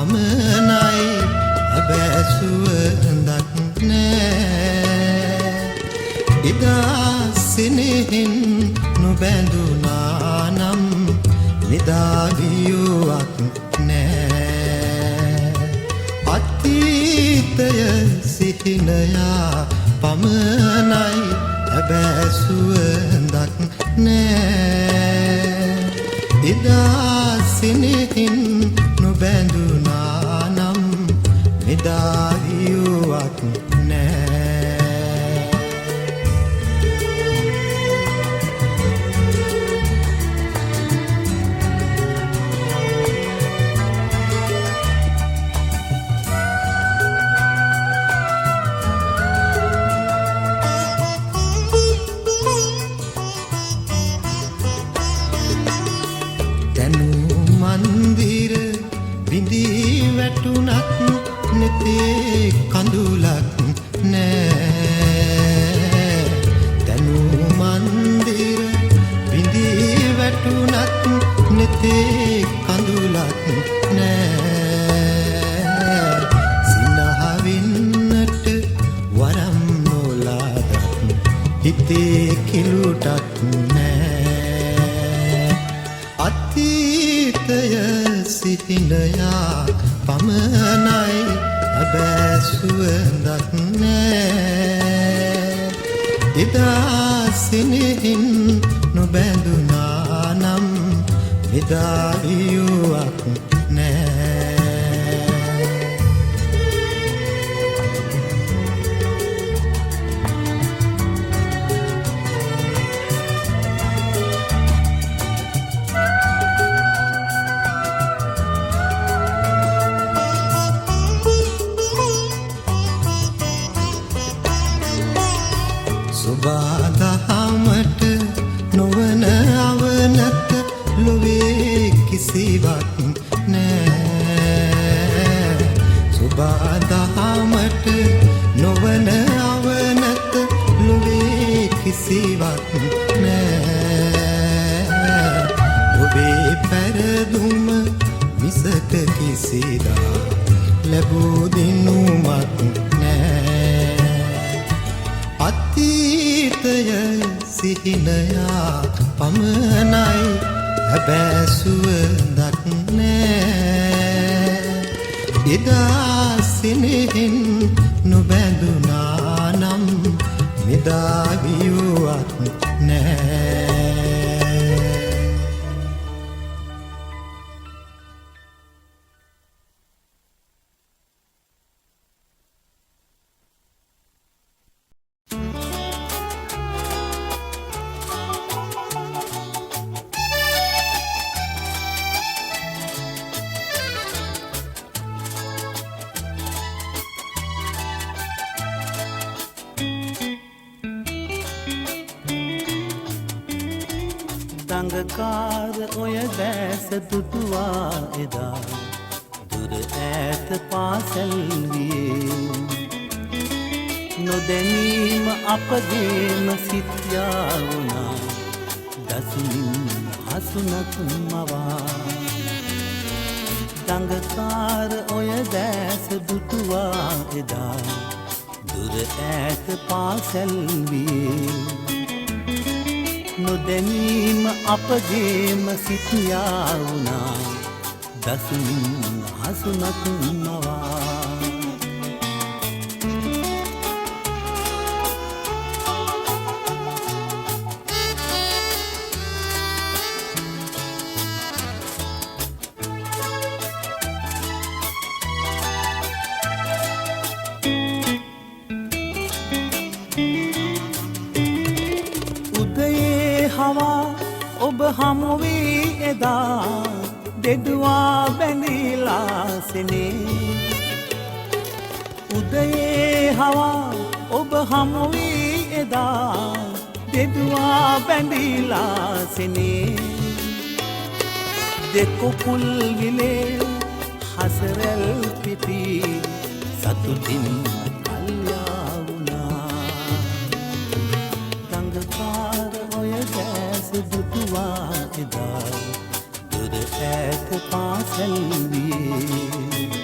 පමණයි හැබැසුවඳක් නෑ එදා සිනෙහින් නොබැඳුනා නම් නිදාවියුවක් නෑ අතීතය සිහිනයා පමණයි හැබැසුවඳක් නෑ එදා සිනෙහින් නොබැඳුනා නම් නිදාවියුවක් නෑ මන්දිර විඳී වැටුණත් නෙතේ කඳුලක් නෑ තනු මන්දිර විඳී වැටුණත් නෙතේ කඳුලක් නෑ සිනහවින්නට වරම් නොලාදත් හිතේ කිලුටක් නෑ අතීතය සිහිනයා පමණයි හැබැසුවඳක් නෑ එදා සිනෙහින් නොබැඳුනා නම් නිදාවියුවක් නෑ සුබදහමට නොවන අවනත ලොවේ කිසිවක් නෑ සුබදහමට නොවන අවනත ලොවේ කිසිවක් නෑ ඔබේ පැරදුම මිසක කිසිදා ලැබූ දිනුමක් නෑ අතීතය සිහිනයා පමණයි හැබැසුවඳක් නෑ එදා සිනෙහින් නොබැඳුනා නම් නිදාවියුවක් නෑ දඟකාර ඔය දැස දුටුවා එදා දුර ඈත පාසැල් වියේ නොදැනීම අපගේම සිත්යා වුණා දසුනින් හසුනක් මවා දඟකාර ඔය දැස දුටුවා එදා දුර ඈත පාසැල් වියේ නොදැනීම අපගේම සිතියා වුණා දසුනින් හසුනක් මවා ඔබ හමුවී එදා දෙඩුවා බැඳීලා සෙනේ උදයේ හවා ඔබ හමුවී එදා දෙඩුවා බැඳීලා සෙනේ දෙකුකුල් විලේ හසරැල් පිපි සතුටින් කල්යා වුණා දඟකාර ඔය දැස දුටුවා එදා දුර ඈත පාසැල් වියේ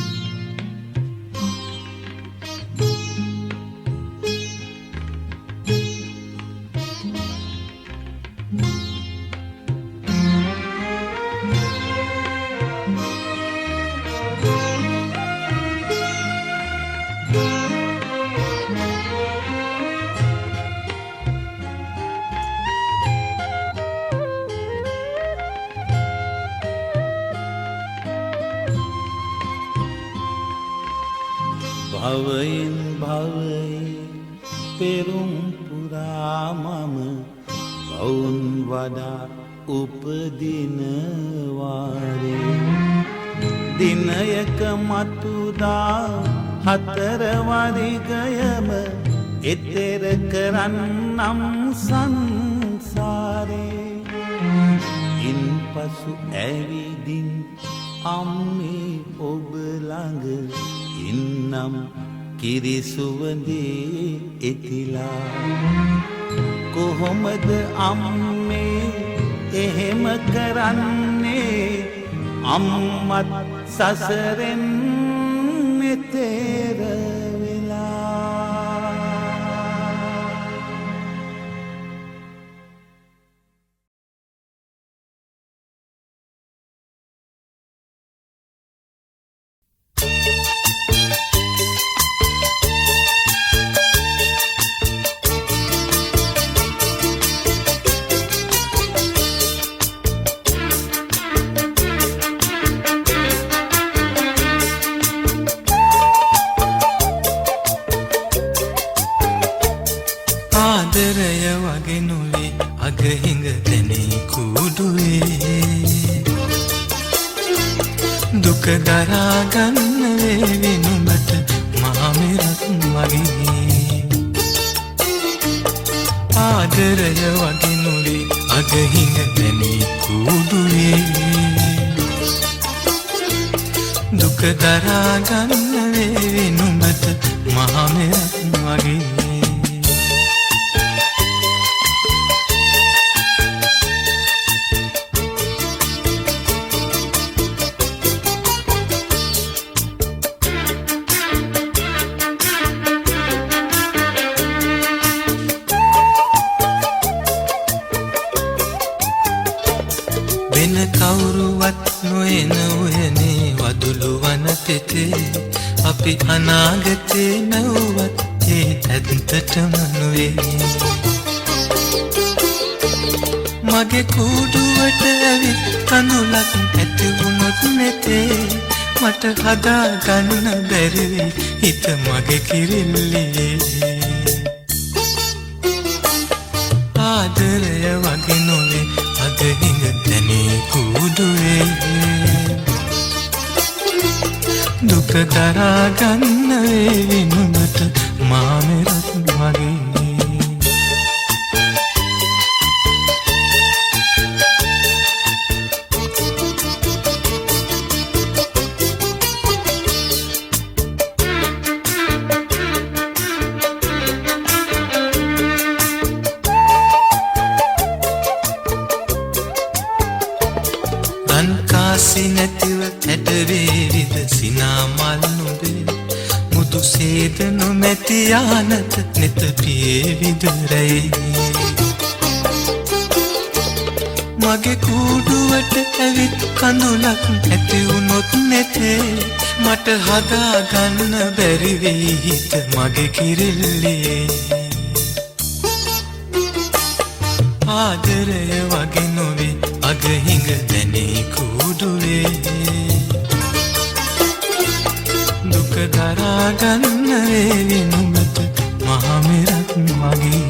භවයෙන් භවයේ පෙරුම් පුරා මම වුන් වඩා උපදින වාරේ දිනයක මතුදා හතර වරිගයම එතෙර කරන්නම් සංසාරේ ඉන්පසු ඇවිදින් අම්මේ ඔබ ළඟ ඉන්නම් කිරිසුවඳේ එතිලා කොහොමද අම්මේ එහෙම කරන්නේ අම්මත් සසරෙන් මෙතෙර දුක දරාගන්න වේවි නුඹට මහමෙරක් මගේ ආදරය වගේ නුලේ අගහිඟ දැනී කුඩුවේ දුක දරාගන්න වේවි නුඹට මහමෙරක් මගේ කවුරුවත් නොයන උයනේ වදුළු වන තෙතේ අපි අනාගතේ නැවුවත් ඒ ඇත්තටම නොවේ මගේ කුඩුවට ඇවිත් කඳුලක් ඇති වුණොත් නැතේ මට හදාගන්න බැරි හිත මගේ කිරිල්ලේ ආදරය වගේ නොවේ අගහිඟ දැනේ කුඩුවේ දුක දරාගන්න වේවි නුඹට මාමෙරක් මගේ නැතිව ඇටවේවිද සිනාමල් නුඹේ මුතු සේද නොමැති යානත නෙත පියේ විදුරයි මගේ කුඩුවට ඇවිත් කඳුලක් ඇති වුණොත් නැතේ මට හදාගන්න බැරි වෙයි හිත මගේ කිරිල්ලේ ආදරය වගේ නොවේ අගහිඟ දැනේ කුඩුවේ දුක දරාගන්න වේවි නුඹට මහමෙරක් මගේ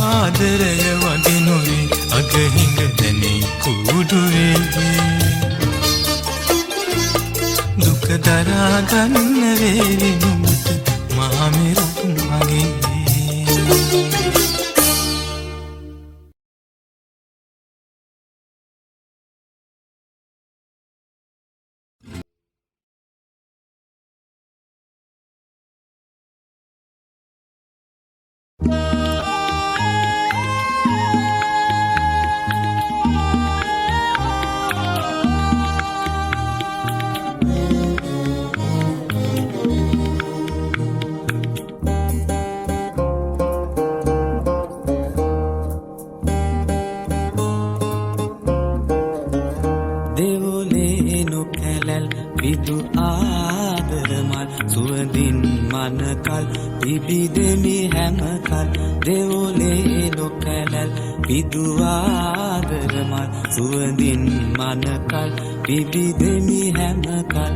ආදරය වගේ නොවේ අගහිඟ දැනේ කුඩුවේ දුක දරාගන්න වේවි නුඹට මහමෙරක් මගේ විදු ආදරමල් සුවඳින් මනකල් පිබිදෙමි හැමකල් දෙවොලේ නොකැලල් විදු ආදරමල් සුවඳින් මනකල් පිබිදෙමි හැමකල්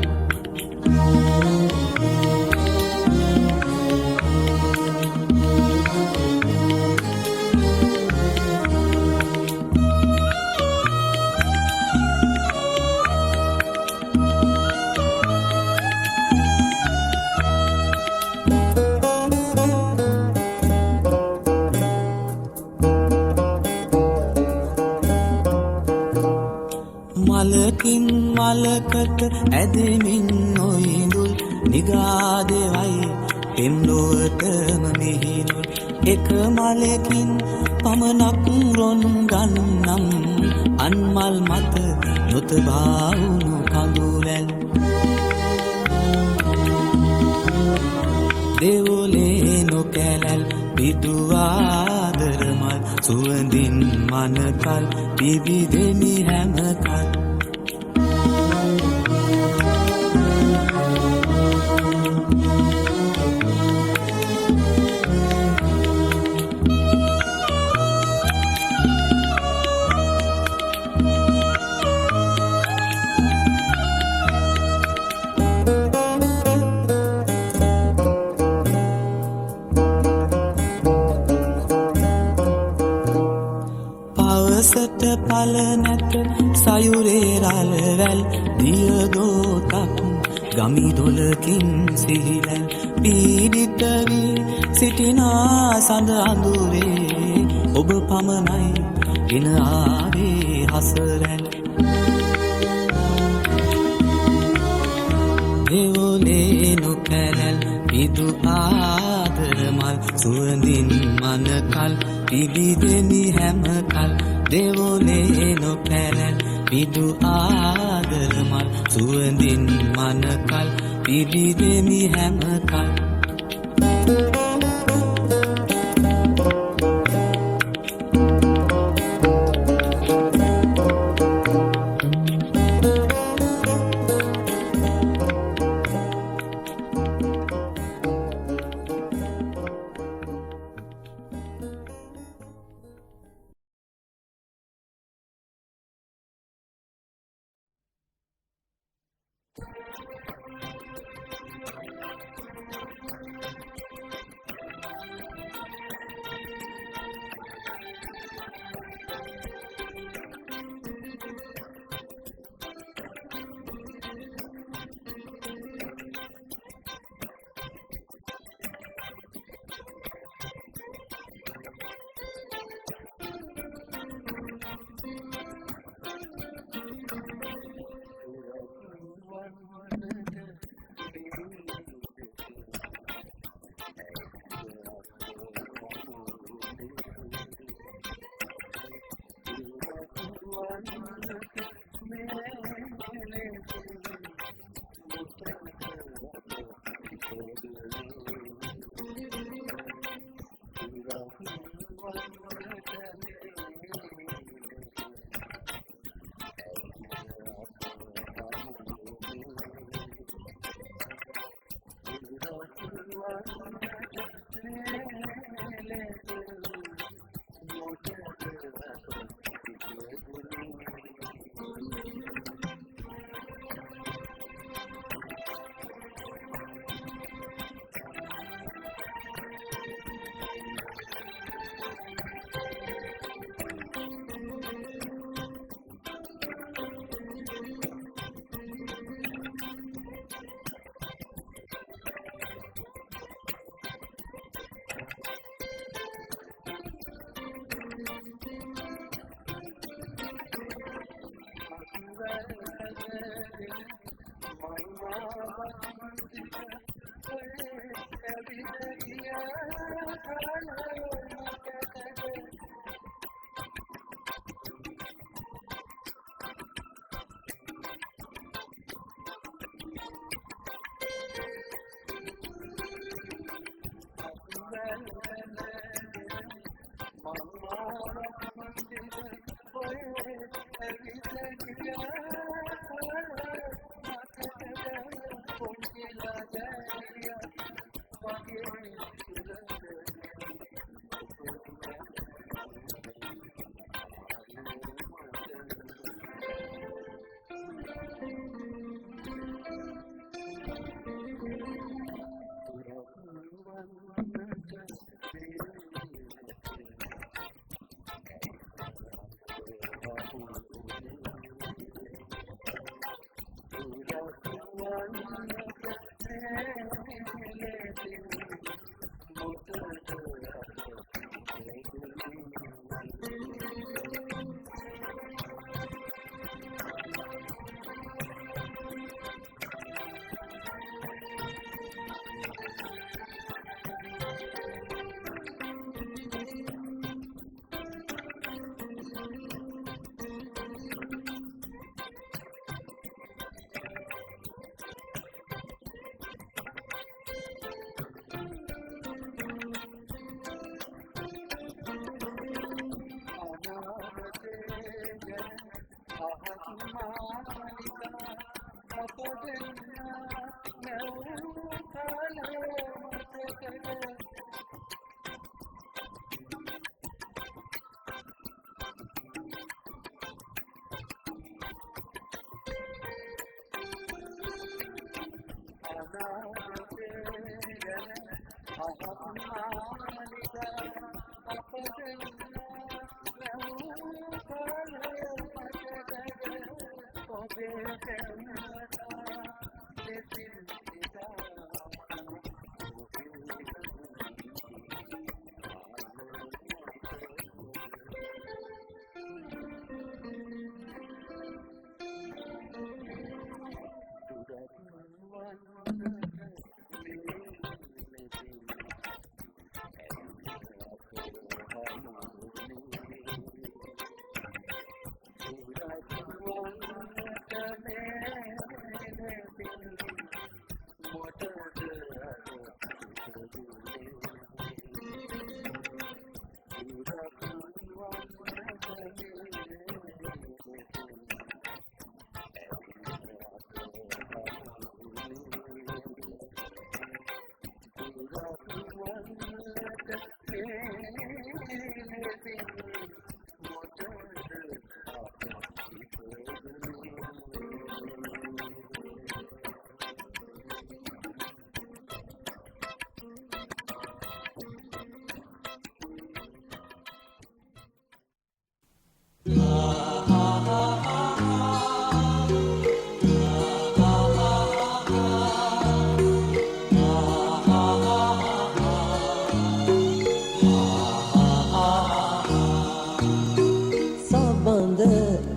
මලකින් මලකට ඇදමින් නොයිඳුල් නිගාදෙවයි පෙම්ලොවටම මිහිනුල් එක මලකින් පමණක් රොන් ගන්නම් අන්මල් මත නොතබාවුණු කඳුලැල් දෙවොලේ නොකැලැල් පිදුවාදරමල් සුවඳින් මනකල් පිබිදෙමි හැමකල් පවසට පල නැත සයුරේ රළවැල් දියදෝතක් ගමිදොලකින් සිහිලැල් පීඩිත වී සිටිනා සඳ අඳුරේ ඔබ පමණයි ගෙන ආවේ හසරැල් දෙවොලේ නොකැලැල් පිදු ආදරමල් සුවඳින් මනකල් පිබිදෙමි හැමකල් දෙවොලේ නොකැලැල් පිදු ආදරමල් සුවඳින් මනකල් පිබිදෙමි හැමකල්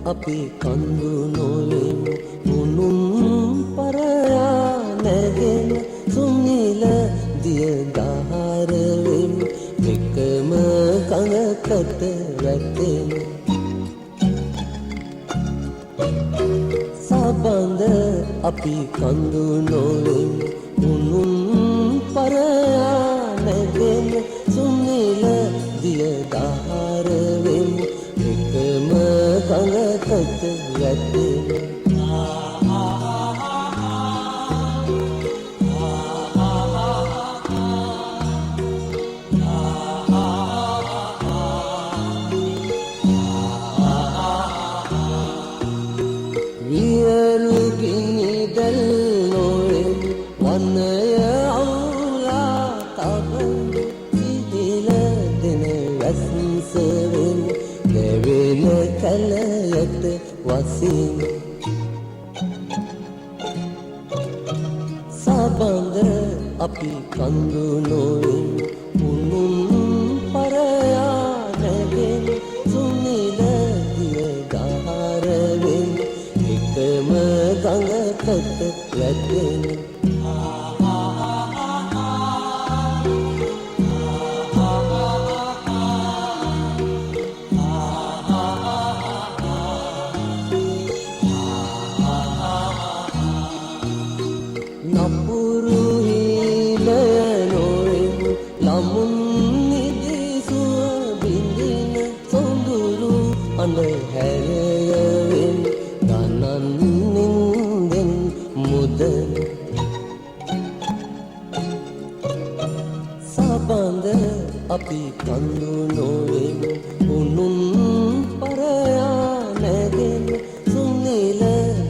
අපි කඳු නොවෙමු උනුම් පරයා නැගෙන සුනිල දිය දහර වෙමු එකම කඟකට වැටෙමු සබඳ අපි කඳු නොවෙමු උනුම් පරයා නැගෙන සුනිල දිය දහර වෙමු එකම කඟකට වැටෙමු වියලු ගිනි දැල් නොවෙමු වනය අවුලා තබමු සිහිල දෙන වැස්ස වෙමු දෙවෙන කලයට වසිමු සබඳ අපි කඳු නොවෙමු උනුම් පරයා නැගෙන සුනිල දිය දහර වෙමු එකම ගඟකට වැටෙමු නපුරු හීනය නොවෙමු ළමුන් නිදිසුව බිඳින සොඳුරු අඳුහැරයෙන් ගණන් නින්දෙන් මුදන සබඳ අපි කඳු නොවෙමු උනුම් පරයා නැගෙන සුනිල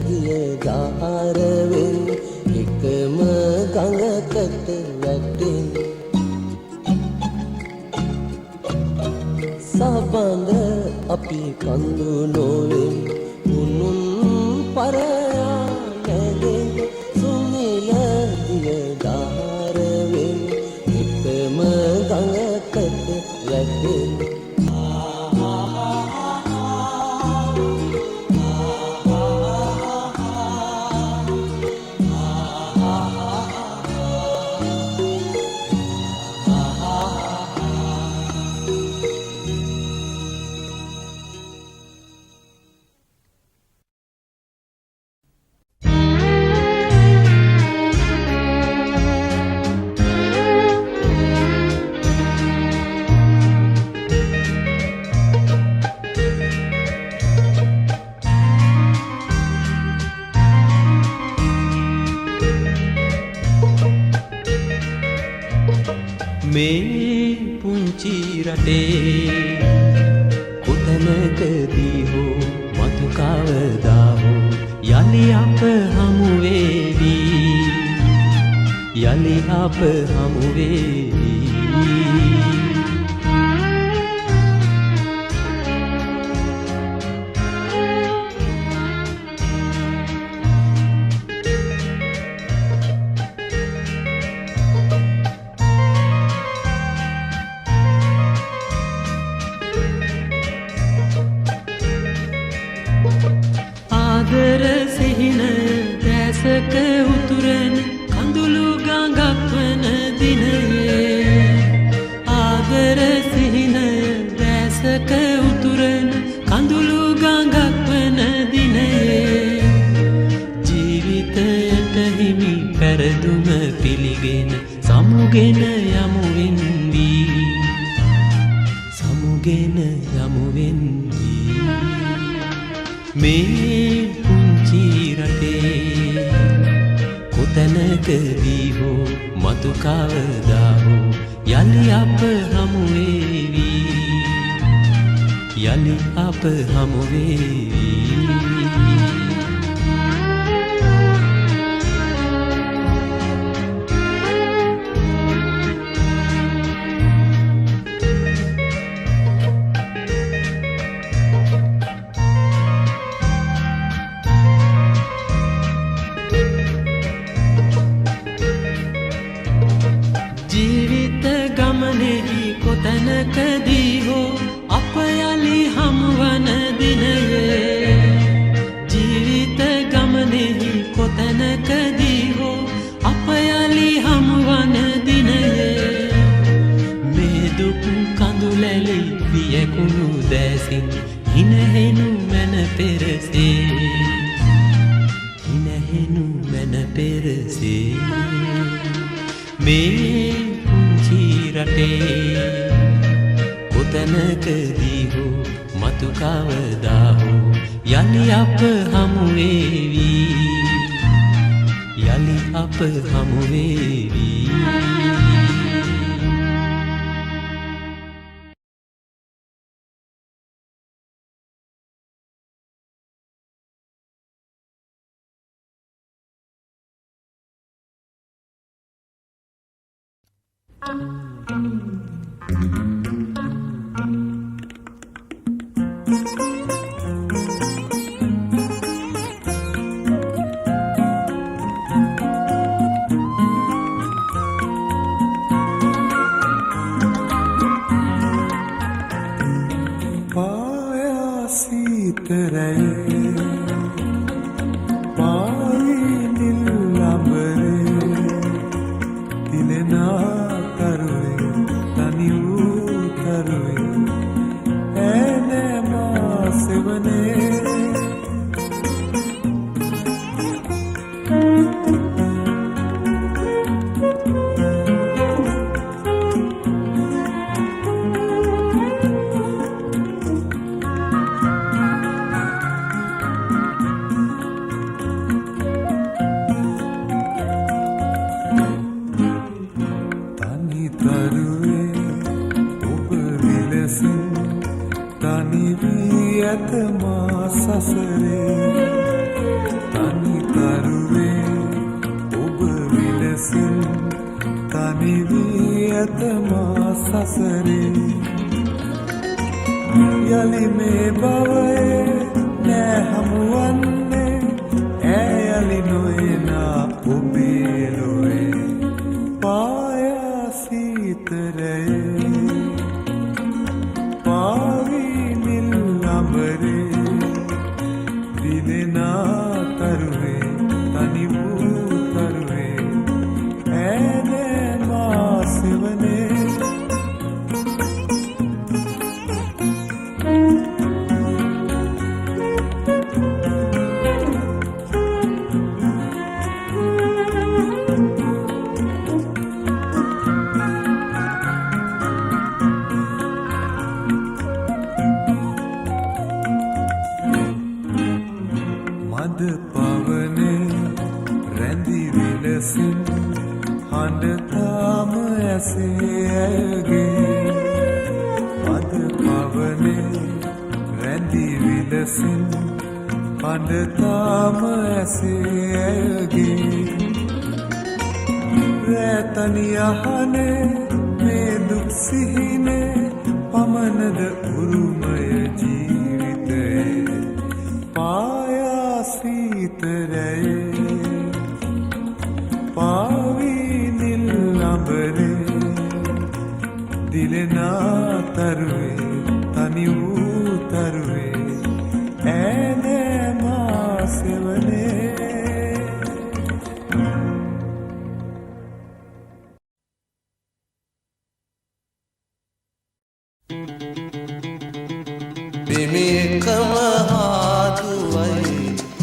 දිය දහර වෙමු එකම ගඟකට වැටෙමු සබඳ අපි කඳු නොවෙමු උනුම් පරයා නැගෙන සුනිල දිය දහර වෙමු එකම ගඟකට වැටෙමු මේ පුංචි රටේ කොතනකදී හෝ මතු කවදා හෝ යලි අප හමු වේවි යලි අප හමු වේවි ආදර සිහින දැසක උතුරන කඳුළු ගඟක් වන දිනයේ ආදර සිහින දැසක උතුරන කඳුළු ගඟක් වන දිනයේ ජීවිතයට හිමි පෙරදුම පිළිගෙන සමුගෙන යමු වෙන්වී සමුගෙන යමු වෙන්වී මේ පුංචි රටේ කොතැනකදී හෝ මතු කවදා හෝ යලි අප හමු වේවි යලි අප හමු වේවි ජීවිත ගමනෙහි කොතැනකදී හෝ අප යලි හමුවන දිනයේ ජීවිත ගමනෙහි කොතැනකදී හෝ අප යලි හමුවන දිනයේ මේ දුක් කඳුලැලි වියකුණු දැසින් හිනහෙනු මැන පෙරසේ හිනහෙනු මැන පෙරසේ මේ පුංචි රටේ කොතැනකදී හෝ මතු කවදා හෝ යලි අප හමු වේවි යලි අප හමු වේවි යලි මේ බවයේ නෑ හමුවන්නේ ඈ යලි නොයනා ඔබේ ලොවේ පායා සීතරයේ පාවි නිල් අඹරේ දිනෙනා තරුවේ තනි වූ තරුවේ ඈ නෑ මා සෙවනේ මද පවනේ රැඳි විලසින් හඬ තාම ඇසේ ඇයගේ මද පවනේ රැඳි විලසින් හඬ තාම ඇසේ ඇයගේ රැතනි අහනේ මේ සිහිනේ පමණද උරුමය ජීවිතයේ පායා සීතරයේ පාවී නිල් අඹරේ දිලෙනා තරුවේ තනි වූ තරුවේ ඈනේ මා සෙවනේ බිමිකම හාදුවයි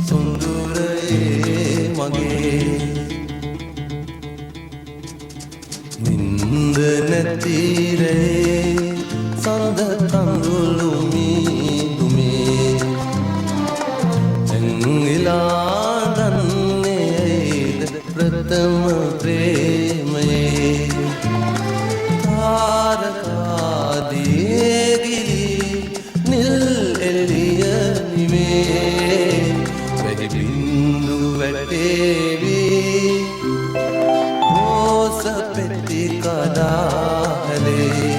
සුන්දුරයේ මගේ නින්ද නැතිරේ සඳ කඳුළු මීදුමේ එංගිලා දන්නේද ප්‍රථම ප්‍රේමයේ තාරකාදී ගිලි නිල් එළිය නිමේ වැහි බින්දු වැටේවි රෝස පෙති කඩාහලේ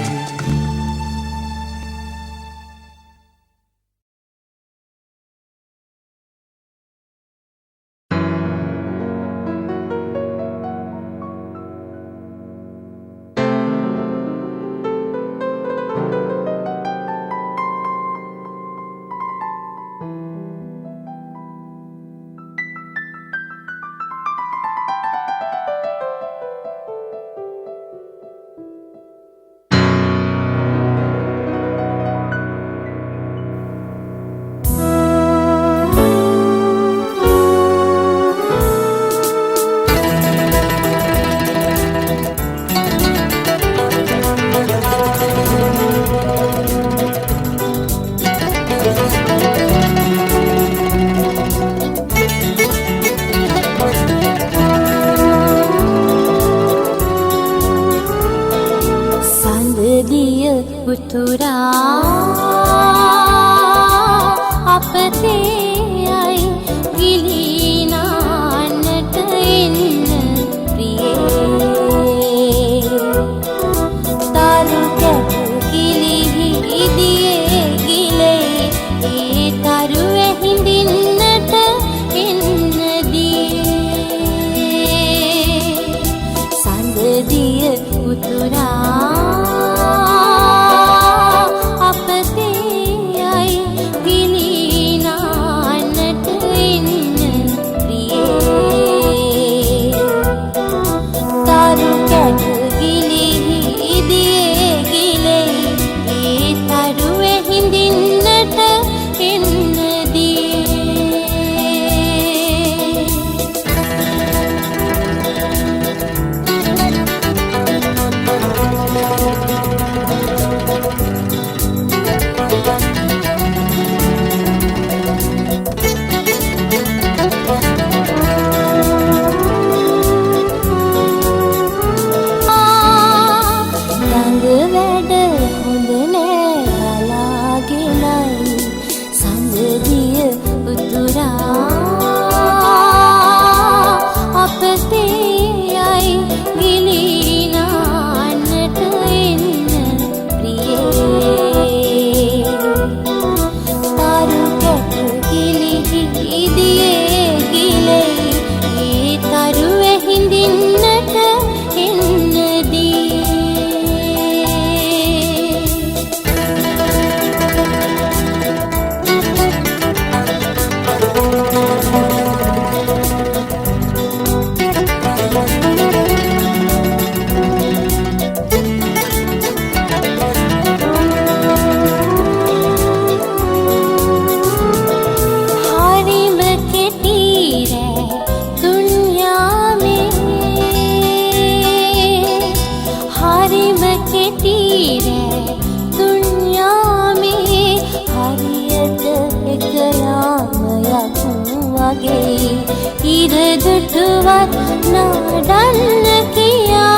ඉරදුටුවත් නාඩන්න කියා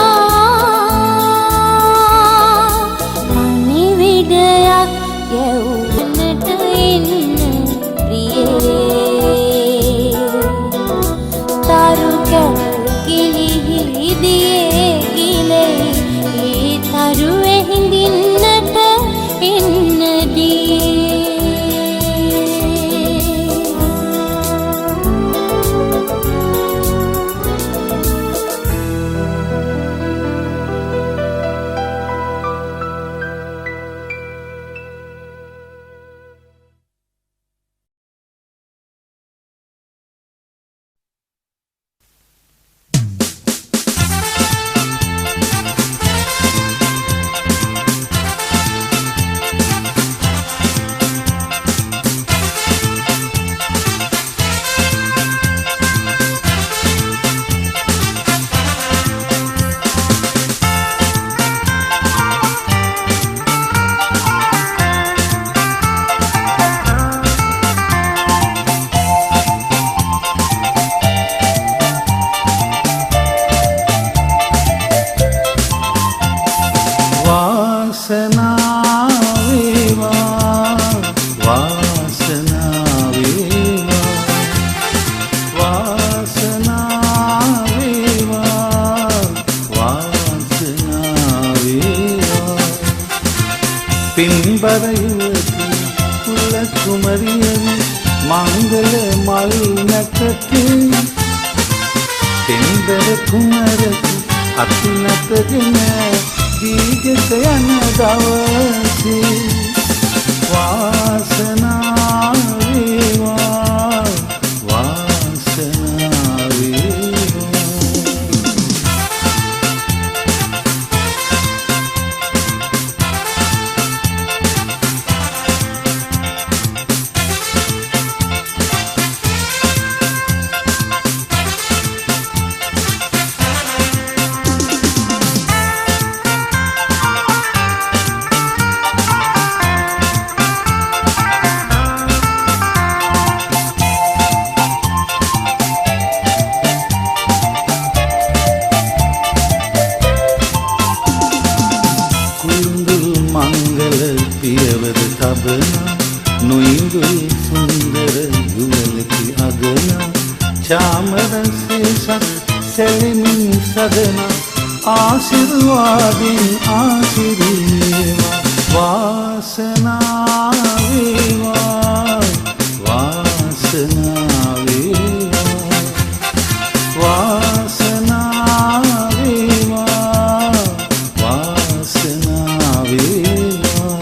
පණිවිඩයක් යැවුනට එන්න ප්‍රියේ තරු කැල් කිලිහිදියේ ගිලේ ඒ තරුවේ කුමරකු අපි නැතගෙන දීගට යන දවසේ වාසනාව වේවා වාසනාව වේවා. පියවර තබනා නොයිඳුල් සුන්දර යුවලකි අගනා චාමරසේසක් සැලමින් සදනා ආශිර්වාදින් ආශිර්වේවා වාසනාව වේවා වාසනාව වේවා වාසනාව වේවා වාසනාව වේවා.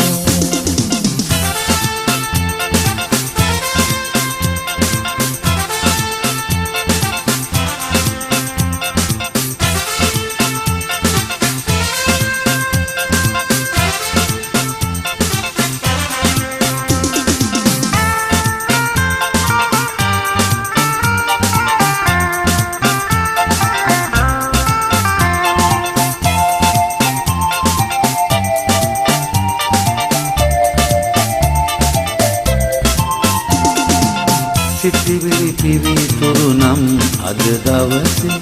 සිතිවිලි පිවිතුරු නම් අද දවසේ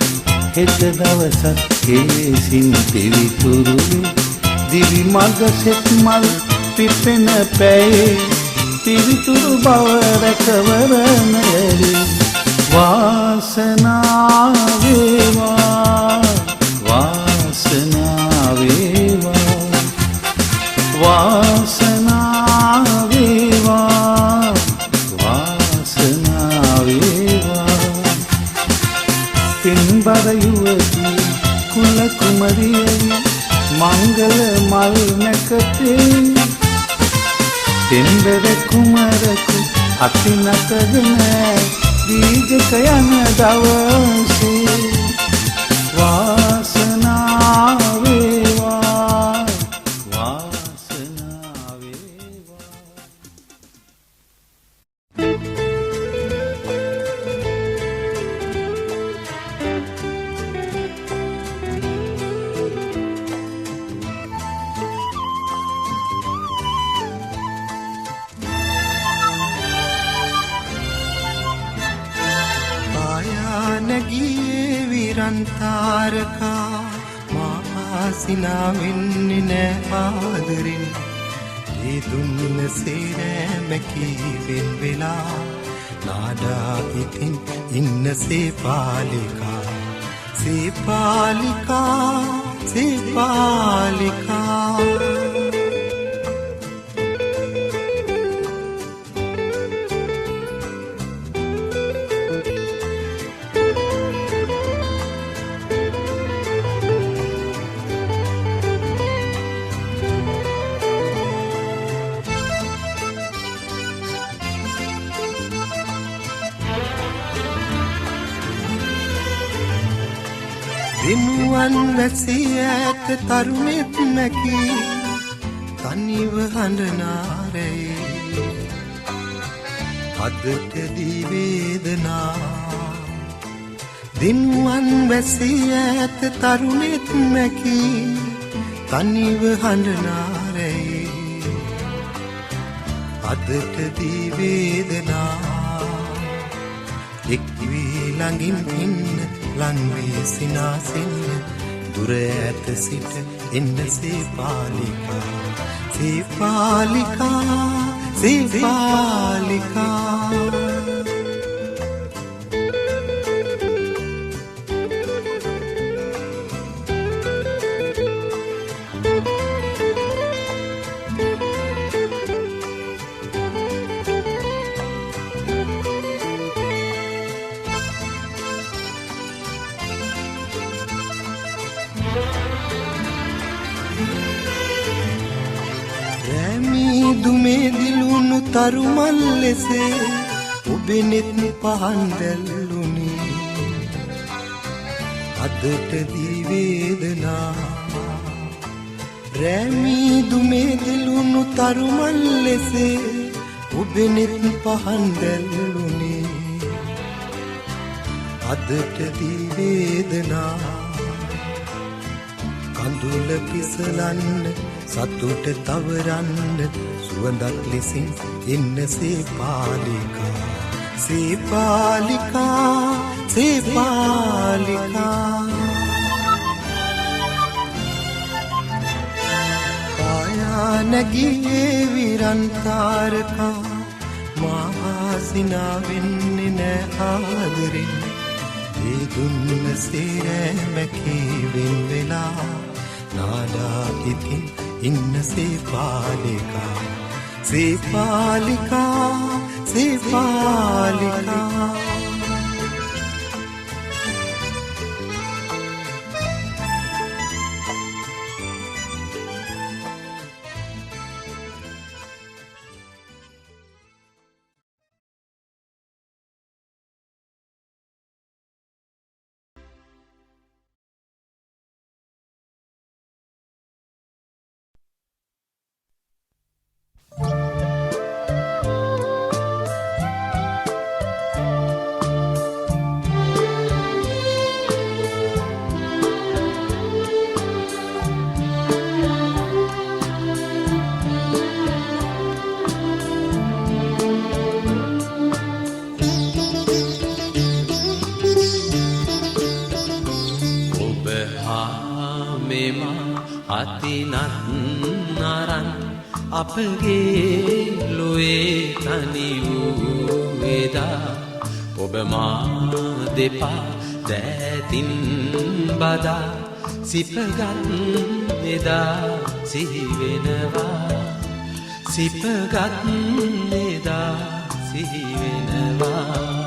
හෙට දවසත් කෙලෙසින් පිවිතුරුවේ දිවි මඟ සෙත් මල් පිපෙන පැයේ පිවිතුරු බව රැකවරණයලි වාසනාව වේවා වාසනාව වේවා වාසනාව වේවා වාසනාව වේවා. පින්බර යුවතිය කුල කුමරියවි මංගල මල් නැකතේ පෙම්බර කුමරකු අපි නැතගෙන දීගක යන දවසේ වාසනාව වේවා වාසනාව වේවා. පායානගියේ විරන්තාරකා මාසිනා වෙන්නේ නෑ ආදරෙන් ඒ දුන්න සේරෑමකී වෙන් වෙලා නාඩා ඉතින් ඉන්න සේපාලිකා සේපාලිකා සේපාලිකා. දිනුවන් වැසී ඇත තරුණෙත් නැකී තනිව හඬනාරේ අදට දී වේදනා. දිනුවන් වැසී ඇත තරුණෙත් නැකී තනිව හඬනාරේ අදට දී වේදනා. එක් වී ළඟින් ඉන්න ලංවී සිනාසෙන්න දුර ඇත සිට එන්න සේපාලිකා සේපාලිකා සේපාලිකා. දුමේ දිලුණු තරුමල් ලෙසේ ඔබේ නෙත් පහන් දැල්ලුනේ අදට දී වේදනා රැමී දුමේ දිලුණු තරුමල් ලෙසේ ඔබේ නෙත් පහන් දැල්ලුනේ අදට දී වේදනා කඳුල පිසලන්න සතුට තවරන්න සුවඳක් ලෙසින් එන්න සේපාලිකා සේපාලිකා සේපාලිකා පායා නැගී විරන්තාරකා මහසිනා වෙන්නේ නෑ ආදරෙන් ඒ දුන්න සේරැමකී වෙන් වෙලා නාඩා ඉතින් ඉන්න සේපාලිකා සේපාලිකා සේපාලිකා අතිනත් නරන් අපගේ ලොවේ තනි වූ එදා ඔබ මා දෙපා දෑතින් බදා සිපගත් එදා සිහිවෙනවා සිපගත් එදා සිහිවෙනවා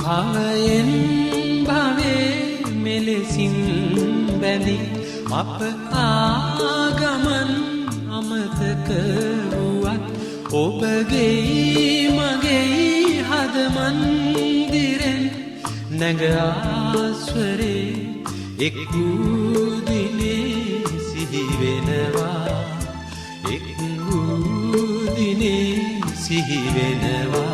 භවයෙන් භවේ මෙලෙසින් බැඳි අප ආගමන් අමතක වුවත් ඔබගේ මගේ හද මන්දිරෙන් නැග ආස්වරේ එක් වූ දිනේ සිහිවෙනවා එක් වූ දිනේ සිහිවෙනවා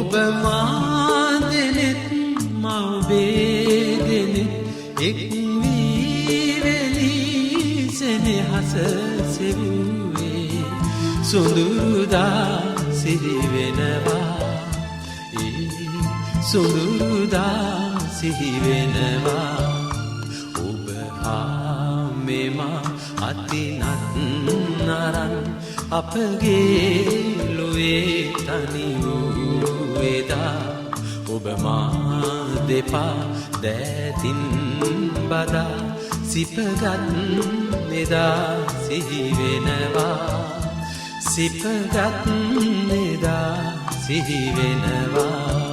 ඔබ මා දෙනෙත් මව්බේ දෙනෙත් එක් වීරලී සෙනෙහස සෙවුවේ සුඳුරුදා සිහිවෙනවා සුඳුරුදා සිහිවෙනවා ඔබ හා මෙමා අතිනත් නරන් අපගේ ලොවේ තනි වූ එදා ඔබ මා දෙපා දෑතින් බදා සිපගත් එදා සිහිවෙනවා සිපගත් එදා සිහිවෙනවා